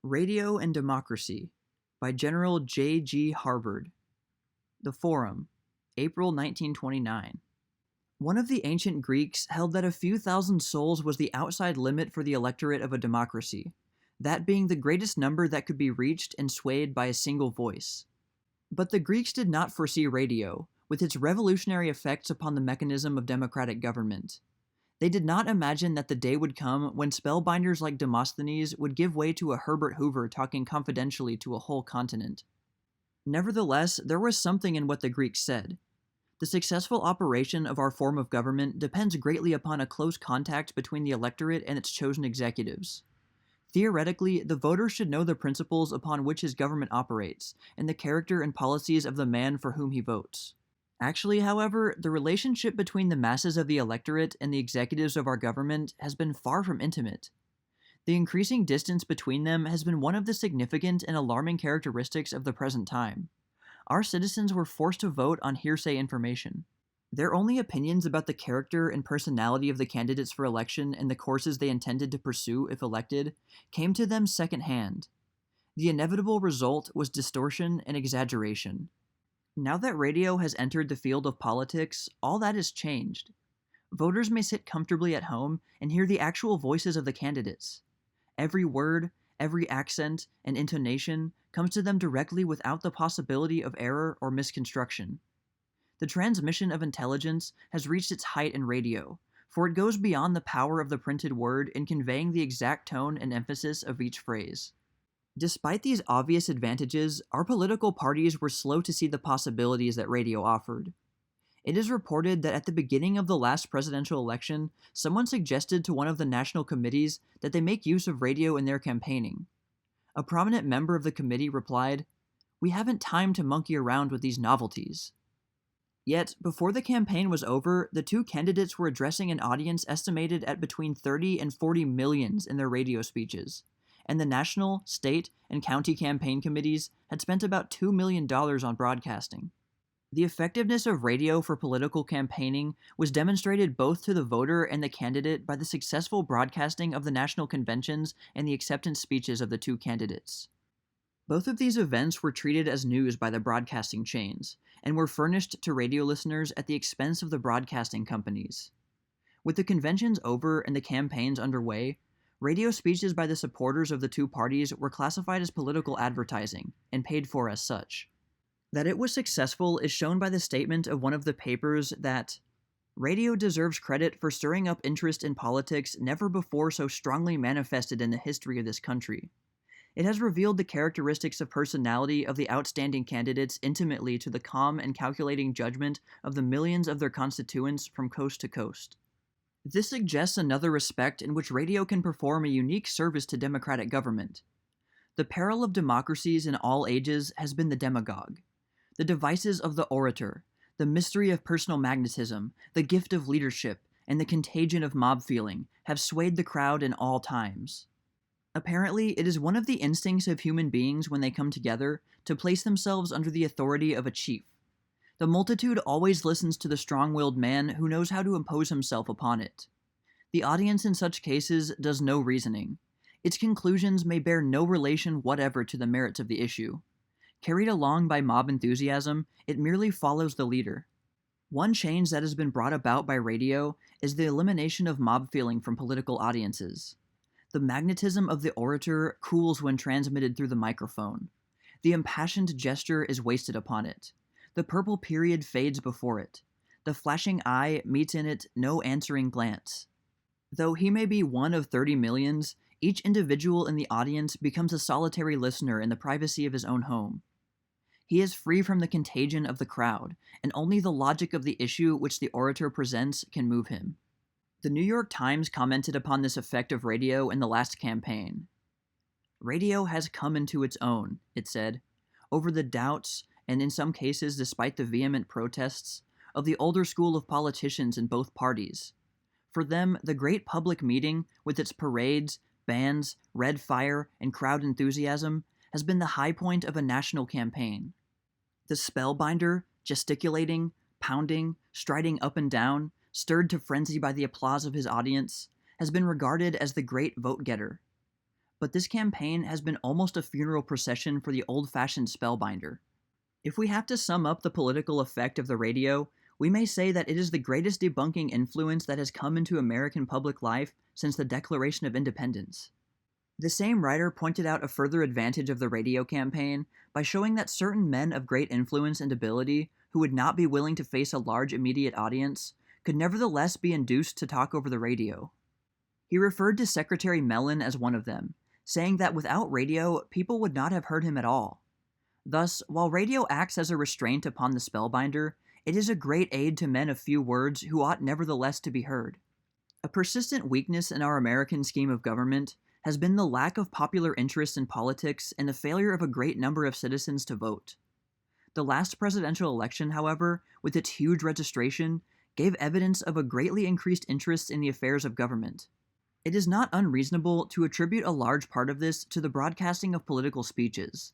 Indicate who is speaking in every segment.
Speaker 1: Radio and Democracy by General J. G. Harvard. The Forum, April 1929. One of the ancient Greeks held that a few thousand souls was the outside limit for the electorate of a democracy, that being the greatest number that could be reached and swayed by a single voice. But the Greeks did not foresee radio, with its revolutionary effects upon the mechanism of democratic government. They did not imagine that the day would come when spellbinders like Demosthenes would give way to a Herbert Hoover talking confidentially to a whole continent. Nevertheless, there was something in what the Greeks said. The successful operation of our form of government depends greatly upon a close contact between the electorate and its chosen executives. Theoretically, the voter should know the principles upon which his government operates, and the character and policies of the man for whom he votes. Actually, however, the relationship between the masses of the electorate and the executives of our government has been far from intimate. The increasing distance between them has been one of the significant and alarming characteristics of the present time. Our citizens were forced to vote on hearsay information. Their only opinions about the character and personality of the candidates for election and the courses they intended to pursue if elected came to them secondhand. The inevitable result was distortion and exaggeration. Now that radio has entered the field of politics, all that has changed. Voters may sit comfortably at home and hear the actual voices of the candidates. Every word, every accent, and intonation comes to them directly without the possibility of error or misconstruction. The transmission of intelligence has reached its height in radio, for it goes beyond the power of the printed word in conveying the exact tone and emphasis of each phrase. Despite these obvious advantages, our political parties were slow to see the possibilities that radio offered. It is reported that at the beginning of the last presidential election, someone suggested to one of the national committees that they make use of radio in their campaigning. A prominent member of the committee replied, "We haven't time to monkey around with these novelties." Yet, before the campaign was over, the two candidates were addressing an audience estimated at between 30 and 40 millions in their radio speeches, and the national, state, and county campaign committees had spent about $2 million on broadcasting. The effectiveness of radio for political campaigning was demonstrated both to the voter and the candidate by the successful broadcasting of the national conventions and the acceptance speeches of the two candidates. Both of these events were treated as news by the broadcasting chains, and were furnished to radio listeners at the expense of the broadcasting companies. With the conventions over and the campaigns underway, radio speeches by the supporters of the two parties were classified as political advertising, and paid for as such. That it was successful is shown by the statement of one of the papers that, "Radio deserves credit for stirring up interest in politics never before so strongly manifested in the history of this country. It has revealed the characteristics of personality of the outstanding candidates intimately to the calm and calculating judgment of the millions of their constituents from coast to coast." This suggests another respect in which radio can perform a unique service to democratic government. The peril of democracies in all ages has been the demagogue. The devices of the orator, the mystery of personal magnetism, the gift of leadership, and the contagion of mob feeling have swayed the crowd in all times. Apparently, it is one of the instincts of human beings when they come together to place themselves under the authority of a chief. The multitude always listens to the strong-willed man who knows how to impose himself upon it. The audience in such cases does no reasoning. Its conclusions may bear no relation whatever to the merits of the issue. Carried along by mob enthusiasm, it merely follows the leader. One change that has been brought about by radio is the elimination of mob feeling from political audiences. The magnetism of the orator cools when transmitted through the microphone. The impassioned gesture is wasted upon it. The purple period fades before it. The flashing eye meets in it no answering glance. Though he may be one of 30 millions, each individual in the audience becomes a solitary listener in the privacy of his own home. He is free from the contagion of the crowd, and only the logic of the issue which the orator presents can move him. The New York Times commented upon this effect of radio in the last campaign. "Radio has come into its own," it said, "over the doubts, and in some cases despite the vehement protests, of the older school of politicians in both parties. For them, the great public meeting, with its parades, bands, red fire, and crowd enthusiasm, has been the high point of a national campaign. The spellbinder, gesticulating, pounding, striding up and down, stirred to frenzy by the applause of his audience, has been regarded as the great vote-getter. but this campaign has been almost a funeral procession for the old-fashioned spellbinder. If we have to sum up the political effect of the radio, we may say that it is the greatest debunking influence that has come into American public life since the Declaration of Independence. The same writer pointed out a further advantage of the radio campaign by showing that certain men of great influence and ability, who would not be willing to face a large immediate audience, could nevertheless be induced to talk over the radio. He referred to Secretary Mellon as one of them, saying that without radio, people would not have heard him at all. Thus, while radio acts as a restraint upon the spellbinder, it is a great aid to men of few words who ought nevertheless to be heard. A persistent weakness in our American scheme of government has been the lack of popular interest in politics and the failure of a great number of citizens to vote. The last presidential election, however, with its huge registration, gave evidence of a greatly increased interest in the affairs of government. It is not unreasonable to attribute a large part of this to the broadcasting of political speeches.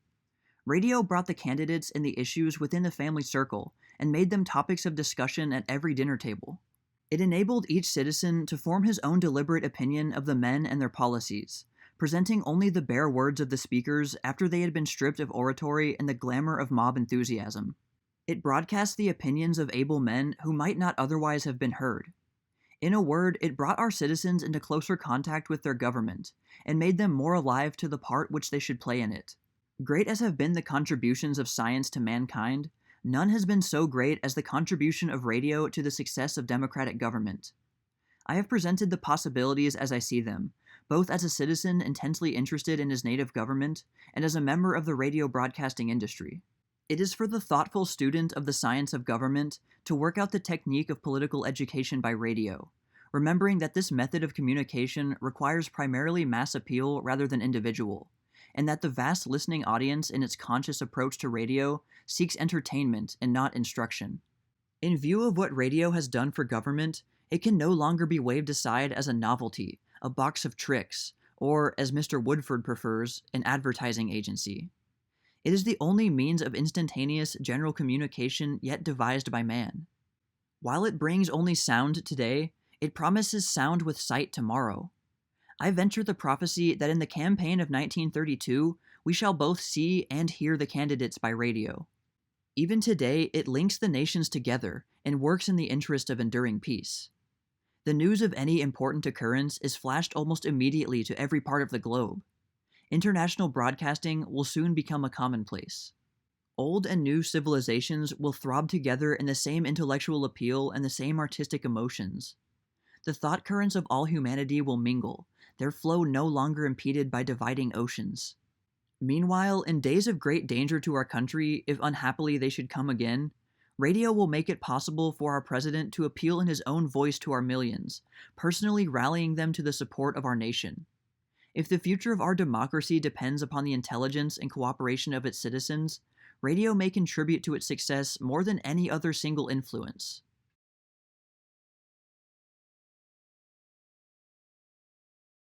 Speaker 1: Radio brought the candidates and the issues within the family circle and made them topics of discussion at every dinner table. It enabled each citizen to form his own deliberate opinion of the men and their policies, presenting only the bare words of the speakers after they had been stripped of oratory and the glamour of mob enthusiasm. It broadcast the opinions of able men who might not otherwise have been heard. In a word, it brought our citizens into closer contact with their government, and made them more alive to the part which they should play in it. Great as have been the contributions of science to mankind, none has been so great as the contribution of radio to the success of democratic government. I have presented the possibilities as I see them, both as a citizen intensely interested in his native government and as a member of the radio broadcasting industry. It is for the thoughtful student of the science of government to work out the technique of political education by radio, remembering that this method of communication requires primarily mass appeal rather than individual, and that the vast listening audience in its conscious approach to radio seeks entertainment and not instruction. In view of what radio has done for government, it can no longer be waved aside as a novelty, a box of tricks, or, as Mr. Woodford prefers, an advertising agency. It is the only means of instantaneous general communication yet devised by man. While it brings only sound today, it promises sound with sight tomorrow. I venture the prophecy that in the campaign of 1932, we shall both see and hear the candidates by radio. Even today, it links the nations together and works in the interest of enduring peace. The news of any important occurrence is flashed almost immediately to every part of the globe. International broadcasting will soon become a commonplace. Old and new civilizations will throb together in the same intellectual appeal and the same artistic emotions. The thought currents of all humanity will mingle, their flow no longer impeded by dividing oceans. Meanwhile, in days of great danger to our country, if unhappily they should come again, radio will make it possible for our president to appeal in his own voice to our millions, personally rallying them to the support of our nation. If the future of our democracy depends upon the intelligence and cooperation of its citizens, radio may contribute to its success more than any other single influence.